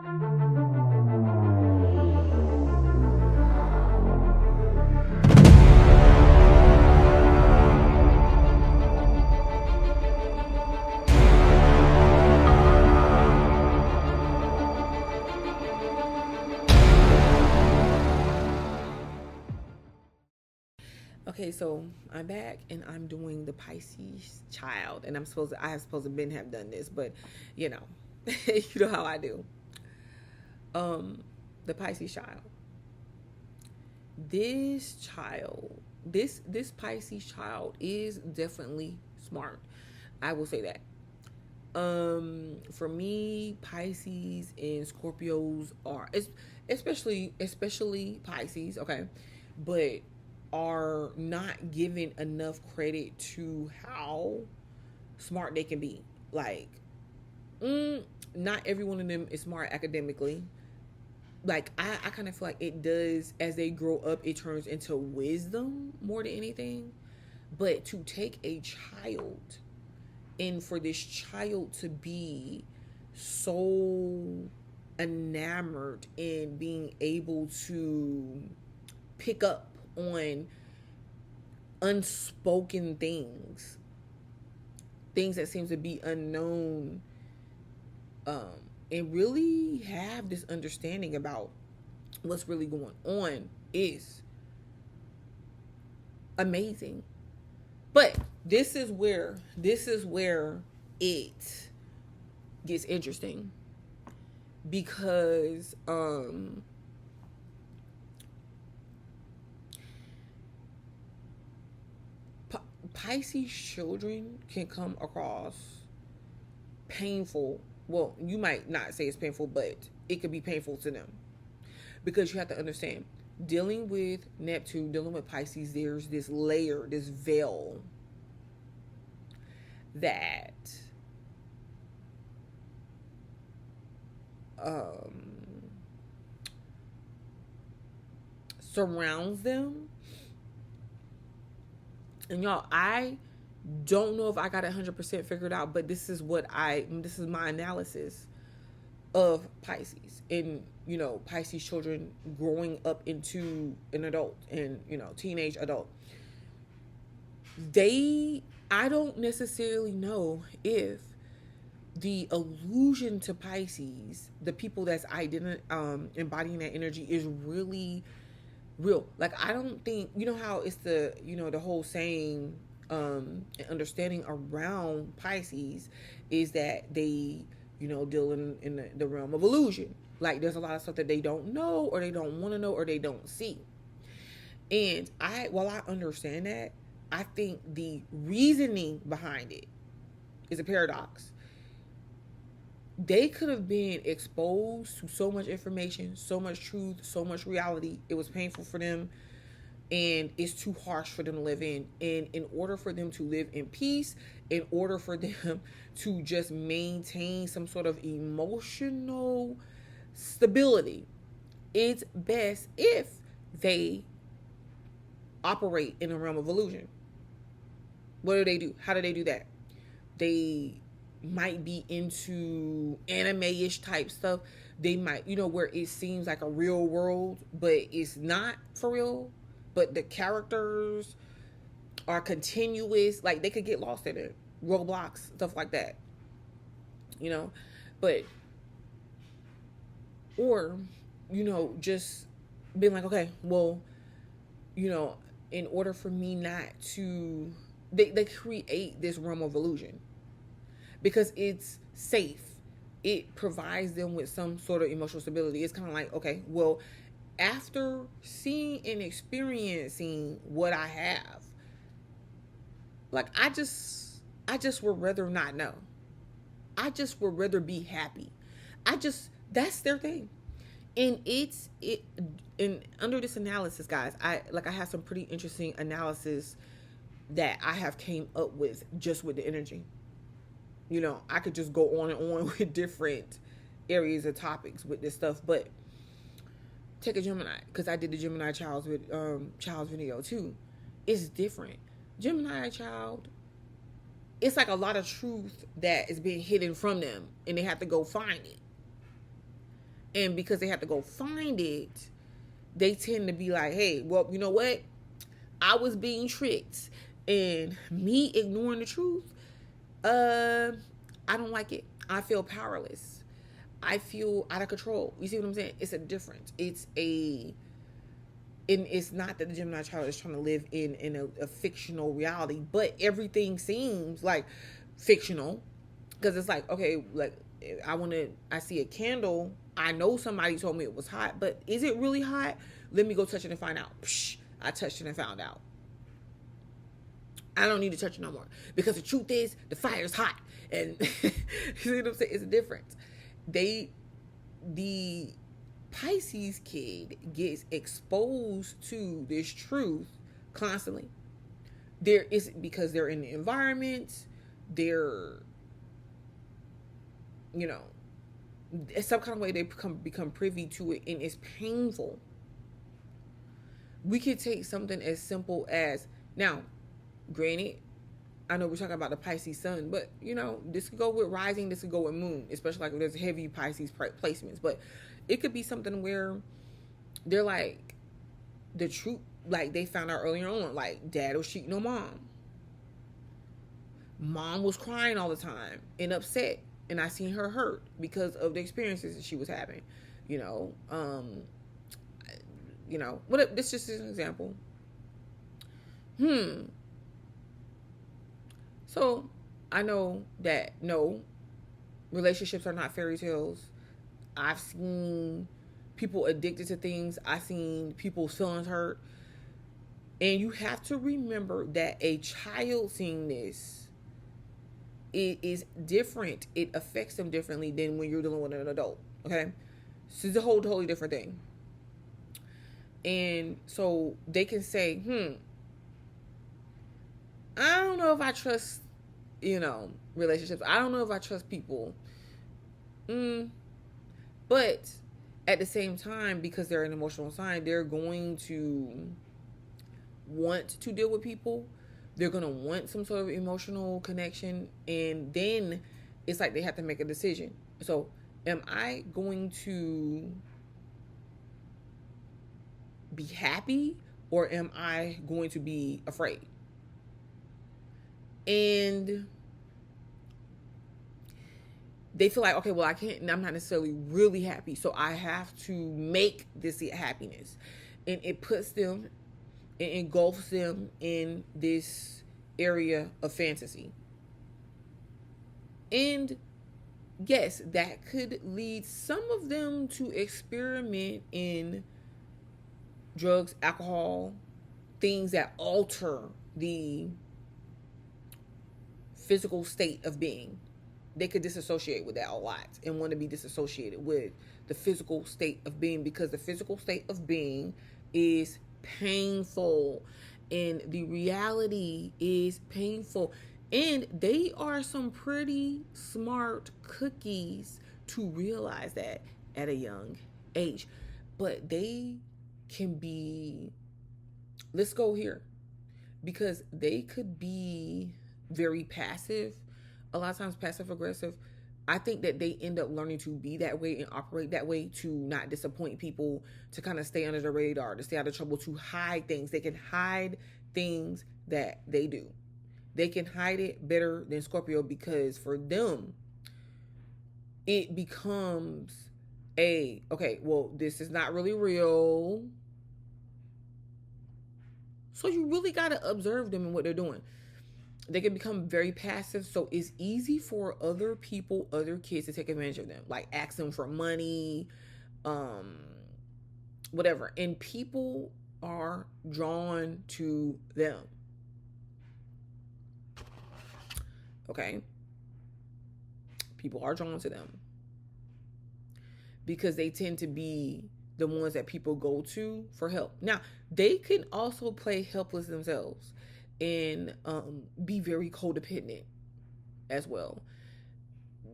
Okay, so I'm back and I'm doing the Pisces child, and I have supposed to been have done this, but you know, you know how I do. Um, the Pisces child. This child, this Pisces child is definitely smart. I will say that. For me, Pisces and Scorpios are, especially Pisces, okay, but are not given enough credit to how smart they can be. Like, not every one of them is smart academically. Like, I kind of feel like it does, as they grow up, it turns into wisdom more than anything. But to take a child and for this child to be so enamored in being able to pick up on unspoken things that seems to be unknown, um, and really have this understanding about what's really going on is amazing. But this is where it gets interesting because Pisces children can come across painful. Well, you might not say it's painful, but it could be painful to them because you have to understand, dealing with Neptune, dealing with Pisces, there's this layer, this veil that surrounds them. And y'all, I don't know if I got it 100% figured out, but this is my analysis of Pisces and, Pisces children growing up into an adult and, teenage adult. I don't necessarily know if the illusion to Pisces, the people that's embodying that energy, is really real. Like, I don't think, how it's the whole saying, and understanding around Pisces is that they, deal in the realm of illusion. Like, there's a lot of stuff that they don't know, or they don't want to know, or they don't see. And while I understand that, I think the reasoning behind it is a paradox. They could have been exposed to so much information, so much truth, so much reality. It was painful for them, and it's too harsh for them to live in. And in order for them to live in peace, in order for them to just maintain some sort of emotional stability, it's best if they operate in a realm of illusion. What do they do? How do they do that? They might be into anime-ish type stuff. They might, where it seems like a real world, but it's not for real. But the characters are continuous. Like, they could get lost in it. Roblox, stuff like that. But, or, just being like, okay, well, in order for me not to, they create this realm of illusion because it's safe. It provides them with some sort of emotional stability. It's kind of like, okay, well, after seeing and experiencing what I have, like, I just would rather not know. I just would rather be happy. That's their thing. And and under this analysis, guys, I have some pretty interesting analysis that I have came up with just with the energy. I could just go on and on with different areas of topics with this stuff, but take a Gemini, because I did the Gemini child's video too. It's different. Gemini child, it's like a lot of truth that is being hidden from them, and they have to go find it. And because they have to go find it, they tend to be like, hey, well, you know what? I was being tricked. And me ignoring the truth, I don't like it. I feel powerless. I feel out of control. You see what I'm saying? It's a difference. And it's not that the Gemini child is trying to live in a fictional reality, but everything seems like fictional because it's like, okay, like I see a candle. I know somebody told me it was hot, but is it really hot? Let me go touch it and find out. Psh, I touched it and found out. I don't need to touch it no more because the truth is the fire is hot, and you see what I'm saying? It's a difference. The Pisces kid gets exposed to this truth constantly. There is because they're in the environment, they're, you know, some kind of way they become privy to it, and it's painful. We could take something as simple as, now, granted, I know we're talking about the Pisces sun, but you know, this could go with rising, this could go with moon, especially like if there's heavy Pisces placements. But it could be something where they're like, the truth, like they found out earlier on, like dad was cheating on mom. Mom was crying all the time and upset, and I seen her hurt because of the experiences that she was having. You know, what? This just is an example. So I know that no, relationships are not fairy tales. I've seen people addicted to things. I've seen people's feelings hurt. And you have to remember that a child seeing this, it is different. It affects them differently than when you're dealing with an adult. Okay? So it's a whole totally different thing. And so they can say, I don't know if I trust, relationships. I don't know if I trust people. But at the same time, because they're an emotional sign, they're going to want to deal with people. They're going to want some sort of emotional connection. And then it's like they have to make a decision. So am I going to be happy or am I going to be afraid? And they feel like, okay, well, I'm not necessarily really happy, so I have to make this happiness. And it puts them, it engulfs them in this area of fantasy. And yes, that could lead some of them to experiment in drugs, alcohol, things that alter the physical state of being. They could disassociate with that a lot and want to be disassociated with the physical state of being, because the physical state of being is painful and the reality is painful. And they are some pretty smart cookies to realize that at a young age. But they can be, let's go here, because they could be very passive, a lot of times passive aggressive. I think that they end up learning to be that way and operate that way to not disappoint people, to kind of stay under the radar, to stay out of trouble, to hide things. They can hide things that they do. They can hide it better than Scorpio, because for them, it becomes okay, well, this is not really real. So you really got to observe them and what they're doing. They can become very passive, so it's easy for other people, other kids to take advantage of them, like ask them for money, whatever. And people are drawn to them. Okay? People are drawn to them because they tend to be the ones that people go to for help. Now, they can also play helpless themselves and be very codependent as well.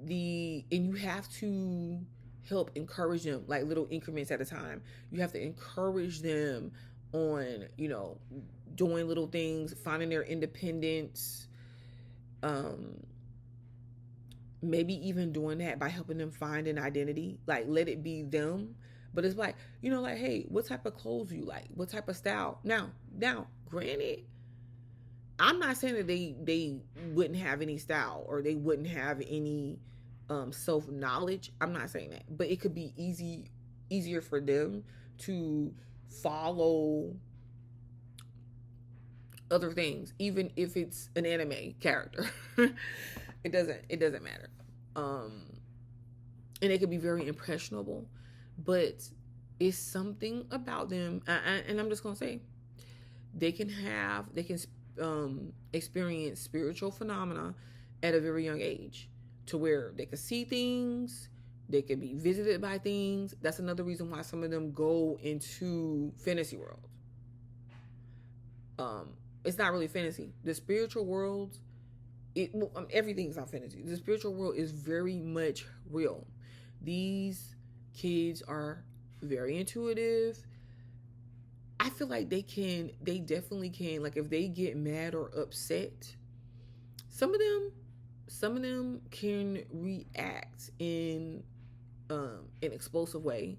And you have to help encourage them, like little increments at a time. You have to encourage them on, doing little things, finding their independence, maybe even doing that by helping them find an identity, like let it be them. But it's like, like, hey, what type of clothes do you like? What type of style? Now, granted, I'm not saying that they wouldn't have any style or they wouldn't have any self knowledge. I'm not saying that, but it could be easier for them to follow other things, even if it's an anime character. It doesn't matter. And it could be very impressionable, but it's something about them, and I'm just gonna say they can experience spiritual phenomena at a very young age, to where they can see things, they can be visited by things. That's another reason why some of them go into fantasy worlds. It's not really fantasy. The spiritual world, everything's not fantasy. The spiritual world is very much real. These kids are very intuitive. I feel like they definitely can, like if they get mad or upset, some of them can react in an explosive way.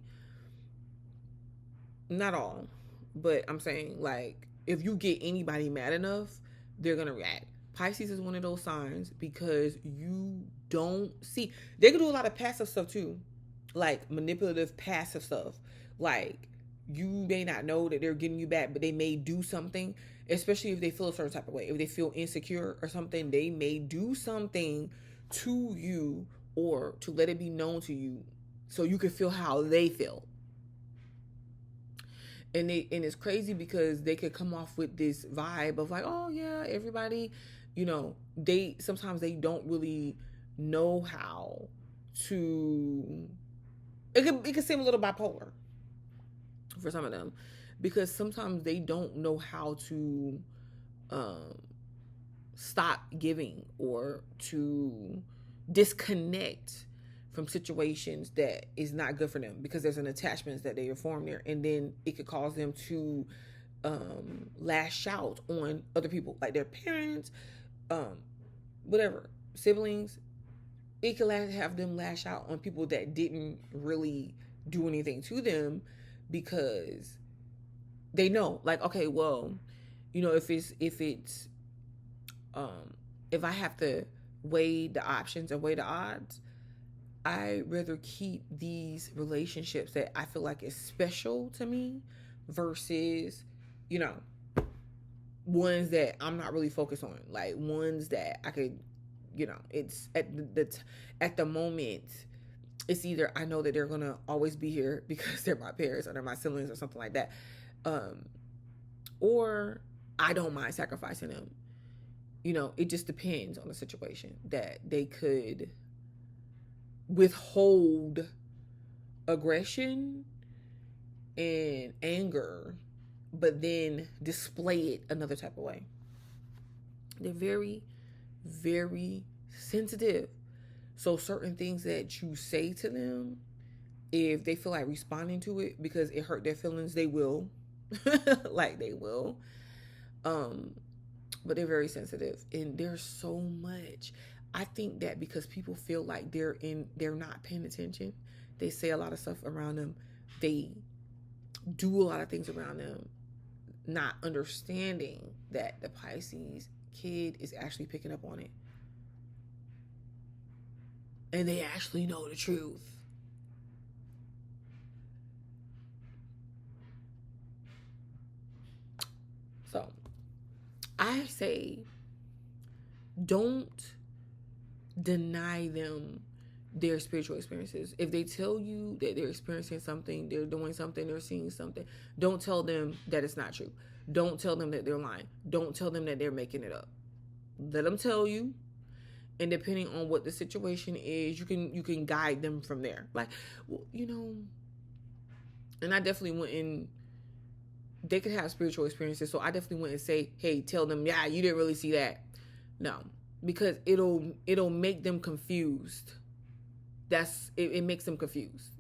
Not all, but I'm saying, like, if you get anybody mad enough, they're gonna react. Pisces is one of those signs because you don't see. They can do a lot of passive stuff too, like manipulative passive stuff. Like, you may not know that they're getting you back, but they may do something, especially if they feel a certain type of way. If they feel insecure or something, they may do something to you or to let it be known to you so you can feel how they feel. And it's crazy because they could come off with this vibe of like, oh yeah, everybody, they sometimes they don't really know how to. It could seem a little bipolar for some of them, because sometimes they don't know how to stop giving or to disconnect from situations that is not good for them, because there's an attachment that they form there, and then it could cause them to lash out on other people, like their parents, whatever, siblings. It could have them lash out on people that didn't really do anything to them, because they know, like, okay, well, if I have to weigh the options and weigh the odds, I rather keep these relationships that I feel like is special to me versus, ones that I'm not really focused on, like ones that I could, it's at the moment, it's either I know that they're gonna always be here because they're my parents or they're my siblings or something like that, or I don't mind sacrificing them. It just depends on the situation, that they could withhold aggression and anger, but then display it another type of way. They're very, very sensitive. So certain things that you say to them, if they feel like responding to it because it hurt their feelings, they will. Like, they will. But they're very sensitive, and there's so much. I think that because people feel like they're not paying attention, they say a lot of stuff around them, they do a lot of things around them, not understanding that the Pisces kid is actually picking up on it, and they actually know the truth. So I say, don't deny them their spiritual experiences. If they tell you that they're experiencing something, they're doing something, they're seeing something, don't tell them that it's not true. Don't tell them that they're lying. Don't tell them that they're making it up. Let them tell you, and depending on what the situation is, you can guide them from there. Like, well, and I definitely wouldn't. They could have spiritual experiences, so I definitely wouldn't say, hey, tell them, yeah, you didn't really see that. No, because it'll make them confused. It makes them confused.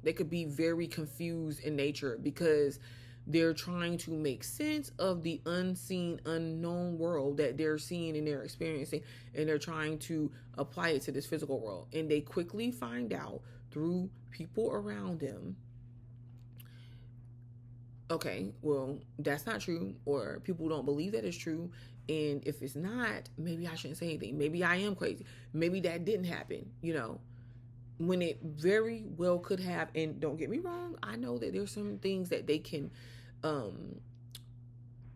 They could be very confused in nature because They're trying to make sense of the unseen, unknown world that they're seeing and they're experiencing, and they're trying to apply it to this physical world. And they quickly find out through people around them, okay, well, that's not true, or people don't believe that it's true. And if it's not, maybe I shouldn't say anything. Maybe I am crazy. Maybe that didn't happen, when it very well could have. And don't get me wrong, I know that there's some things that they can,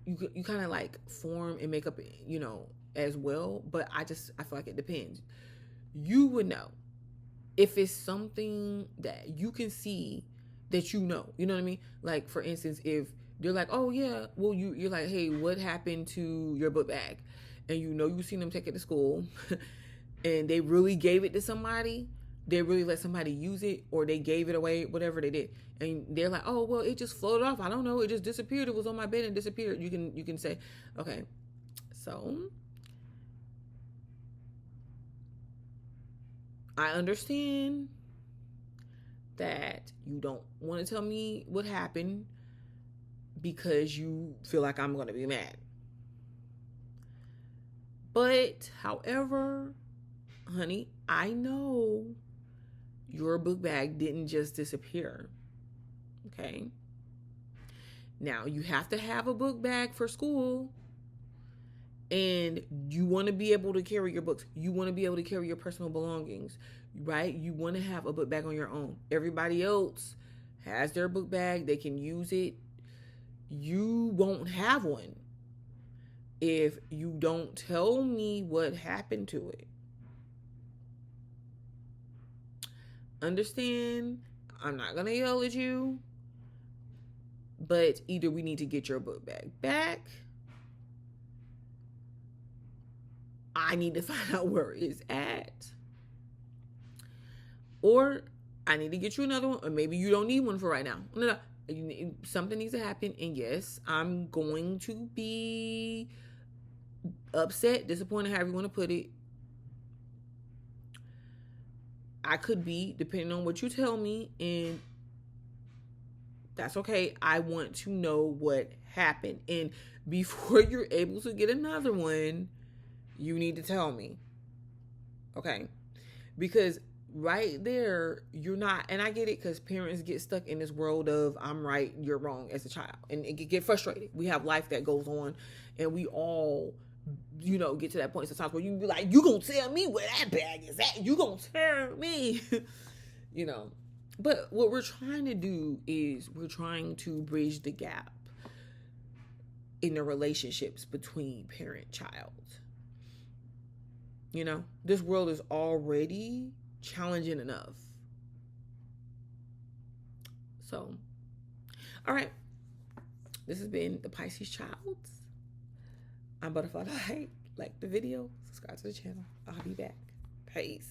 you kind of like form and make up, as well. But I feel like it depends. You would know if it's something that you can see that you know what I mean? Like, for instance, if they're like, oh yeah, well, you're like, hey, what happened to your book bag? And you seen them take it to school and they really gave it to somebody. They really let somebody use it, or they gave it away, whatever they did. And they're like, oh, well, it just floated off. I don't know. It just disappeared. It was on my bed and disappeared. You can say, okay, so I understand that you don't want to tell me what happened because you feel like I'm going to be mad. But, however, honey, I know your book bag didn't just disappear. Okay? Now, you have to have a book bag for school, and you want to be able to carry your books. You want to be able to carry your personal belongings, right? You want to have a book bag on your own. Everybody else has their book bag. They can use it. You won't have one if you don't tell me what happened to it. Understand? I'm not going to yell at you, but either we need to get your book bag back. I need to find out where it's at. Or I need to get you another one, or maybe you don't need one for right now. No. Something needs to happen, and yes, I'm going to be upset, disappointed, however you want to put it. I could be, depending on what you tell me, and that's okay. I want to know what happened. And before you're able to get another one, you need to tell me. Okay? Because right there, you're not, and I get it, because parents get stuck in this world of I'm right, you're wrong as a child, and it get frustrated. We have life that goes on, and we all, get to that point sometimes where you be like, you gonna tell me where that bag is at? You gonna tell me? But what we're trying to do is we're trying to bridge the gap in the relationships between parent-child. This world is already challenging enough. So, all right. This has been the Pisces Child. I'm Butterfly Light. Like the video, subscribe to the channel. I'll be back. Peace.